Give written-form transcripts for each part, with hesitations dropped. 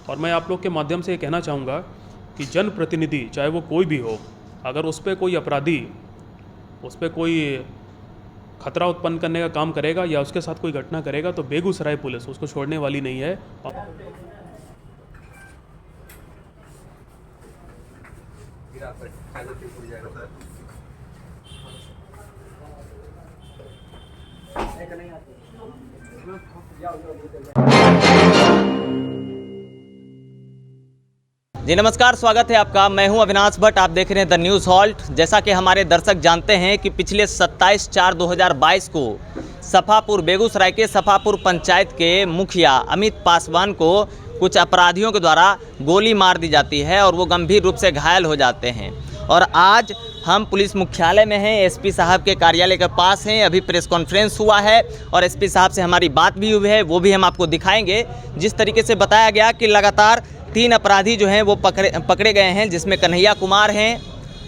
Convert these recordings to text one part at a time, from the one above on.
और मैं आप लोग के माध्यम से ये कहना चाहूँगा कि जनप्रतिनिधि चाहे वो कोई भी हो, अगर उस पर कोई अपराधी उस पर कोई खतरा उत्पन्न करने का काम करेगा या उसके साथ कोई घटना करेगा तो बेगूसराय पुलिस उसको छोड़ने वाली नहीं है। जी नमस्कार, स्वागत है आपका। मैं हूं अविनाश भट्ट, आप देख रहे हैं द न्यूज़ हॉल्ट। जैसा कि हमारे दर्शक जानते हैं कि पिछले 27/4/2022 को सफापुर, बेगूसराय के सफापुर पंचायत के मुखिया अमित पासवान को कुछ अपराधियों के द्वारा गोली मार दी जाती है और वो गंभीर रूप से घायल हो जाते हैं। और आज हम पुलिस मुख्यालय में हैं, एसपी साहब के कार्यालय के पास हैं। अभी प्रेस कॉन्फ्रेंस हुआ है और एसपी साहब से हमारी बात भी हुई है, वो भी हम आपको दिखाएंगे। जिस तरीके से बताया गया कि लगातार 3 अपराधी जो हैं वो पकड़े गए हैं, जिसमें कन्हैया कुमार हैं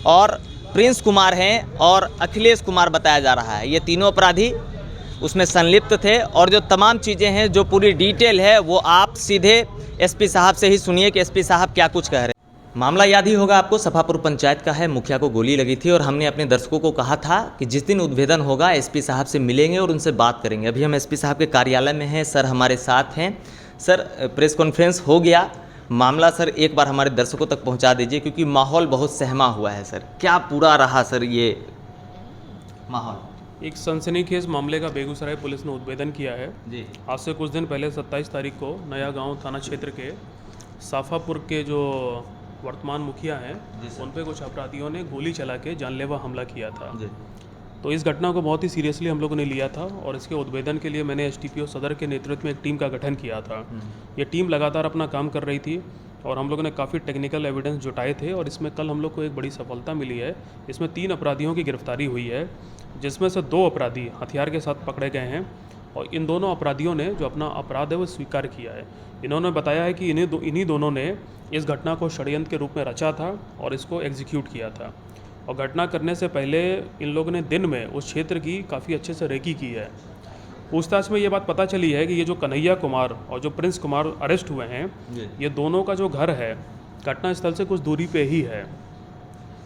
और प्रिंस कुमार हैं और अखिलेश कुमार बताया जा रहा है। ये तीनों अपराधी उसमें संलिप्त थे और जो तमाम चीज़ें हैं, जो पूरी डिटेल है, वो आप सीधे एसपी साहब से ही सुनिए कि एसपी साहब क्या कुछ कह रहे हैं। मामला याद ही होगा आपको, सफापुर पंचायत का है। मुखिया को गोली लगी थी और हमने अपने दर्शकों को कहा था कि जिस दिन उद्भेदन होगा एसपी साहब से मिलेंगे और उनसे बात करेंगे। अभी हम एसपी साहब के कार्यालय में हैं, सर हमारे साथ हैं। सर, प्रेस कॉन्फ्रेंस हो गया, मामला सर एक बार हमारे दर्शकों तक पहुंचा दीजिए, क्योंकि माहौल बहुत सहमा हुआ है। सर, क्या पूरा रहा सर ये माहौल? एक सनसनीखेज मामले का बेगूसराय पुलिस ने उद्भेदन किया है जी। आज से कुछ दिन पहले 27 तारीख को नया गांव थाना क्षेत्र के साफापुर के जो वर्तमान मुखिया हैं, उन पे कुछ अपराधियों ने गोली चला के जानलेवा हमला किया था। जी। तो इस घटना को बहुत ही सीरियसली हम लोगों ने लिया था और इसके उद्भेदन के लिए मैंने एसटीपीओ सदर के नेतृत्व में एक टीम का गठन किया था। ये टीम लगातार अपना काम कर रही थी और हम लोगों ने काफ़ी टेक्निकल एविडेंस जुटाए थे और इसमें कल हम लोग को एक बड़ी सफलता मिली है। इसमें 3 अपराधियों की गिरफ्तारी हुई है, जिसमें से 2 अपराधी हथियार के साथ पकड़े गए हैं और इन दोनों अपराधियों ने जो अपना अपराध है वो स्वीकार किया है। इन्होंने बताया है कि इन्हीं दोनों ने इस घटना को षड्यंत्र के रूप में रचा था और इसको एग्जीक्यूट किया था। और घटना करने से पहले इन लोगों ने दिन में उस क्षेत्र की काफ़ी अच्छे से रेकी की है। पूछताछ में ये बात पता चली है कि ये जो कन्हैया कुमार और जो प्रिंस कुमार अरेस्ट हुए हैं, ये दोनों का जो घर है घटना स्थल से कुछ दूरी पे ही है।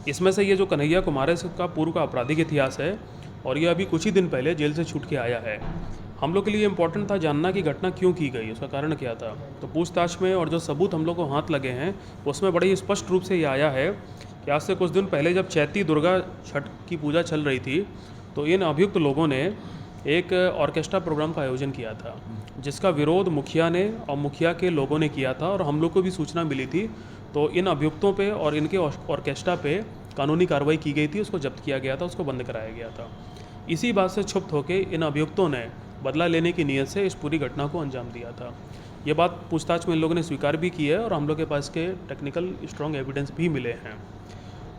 इसमें से ये जो कन्हैया कुमार है, इसका पूर्व का आपराधिक इतिहास है और ये अभी कुछ ही दिन पहले जेल से छूट के आया है। हम लोग के लिए इम्पोर्टेंट था जानना कि घटना क्यों की गई, उसका कारण क्या था। तो पूछताछ में और जो सबूत हम लोग को हाथ लगे हैं उसमें बड़े ही स्पष्ट रूप से ये आया है कि आज से कुछ दिन पहले जब चैती दुर्गा छठ की पूजा चल रही थी तो इन अभियुक्त लोगों ने एक ऑर्केस्ट्रा प्रोग्राम का आयोजन किया था, जिसका विरोध मुखिया ने और मुखिया के लोगों ने किया था और हम लोग को भी सूचना मिली थी। तो इन अभियुक्तों पे और इनके ऑर्केस्ट्रा पे कानूनी कार्रवाई की गई थी, उसको जब्त किया गया था, उसको बंद कराया गया था। इसी बात से क्षुब्ध होकर इन अभियुक्तों ने बदला लेने की नीयत से इस पूरी घटना को अंजाम दिया था। ये बात पूछताछ में इन लोगों ने स्वीकार भी की है और हम लोग के पास के टेक्निकल स्ट्रॉन्ग एविडेंस भी मिले हैं।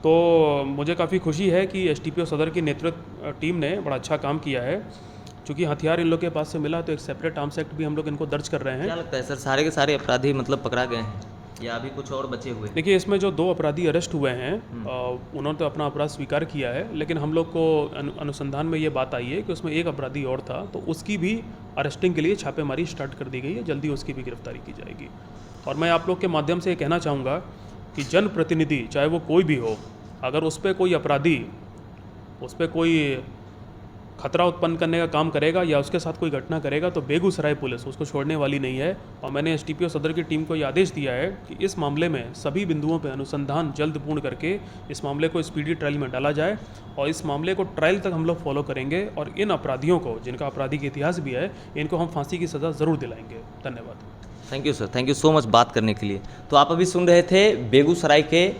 तो मुझे काफ़ी खुशी है कि एसटीपीओ सदर की नेतृत्व टीम ने बड़ा अच्छा काम किया है। चूँकि हथियार इन लोग के पास से मिला तो एक सेपरेट आर्म्स एक्ट भी हम लोग इनको दर्ज कर रहे हैं। क्या लगता है सर, सारे के सारे अपराधी मतलब पकड़ा गए हैं या अभी कुछ और बचे हुए? देखिए, इसमें जो 2 अपराधी अरेस्ट हुए हैं उन्होंने तो अपना अपराध स्वीकार किया है, लेकिन हम लोग को अनुसंधान में ये बात आई है कि उसमें एक अपराधी और था, तो उसकी भी अरेस्टिंग के लिए छापेमारी स्टार्ट कर दी गई है। जल्दी उसकी भी गिरफ्तारी की जाएगी। और मैं आप लोग के माध्यम से ये कहना चाहूँगा कि जनप्रतिनिधि चाहे वो कोई भी हो, अगर उस पर कोई अपराधी उस पर कोई खतरा उत्पन्न करने का काम करेगा या उसके साथ कोई घटना करेगा तो बेगूसराय पुलिस उसको छोड़ने वाली नहीं है। और मैंने एसटीपीओ सदर की टीम को ये आदेश दिया है कि इस मामले में सभी बिंदुओं पर अनुसंधान जल्द पूर्ण करके इस मामले को स्पीडी ट्रायल में डाला जाए और इस मामले को ट्रायल तक हम लोग फॉलो करेंगे और इन अपराधियों को, जिनका आपराधिक इतिहास भी है, इनको हम फांसी की सज़ा ज़रूर दिलाएंगे। धन्यवाद। Thank you sir, thank you so much बात करने के लिए। तो आप अभी सुन रहे थे बेगूसराय के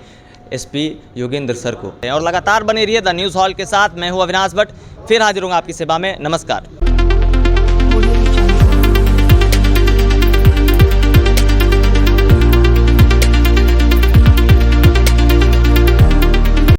एसपी योगेंद्र सर को। और लगातार बने रहिए द न्यूज़ हॉल के साथ। मैं हूं अविनाश भट्ट, फिर हाजिर हूँ आपकी सेवा में। नमस्कार।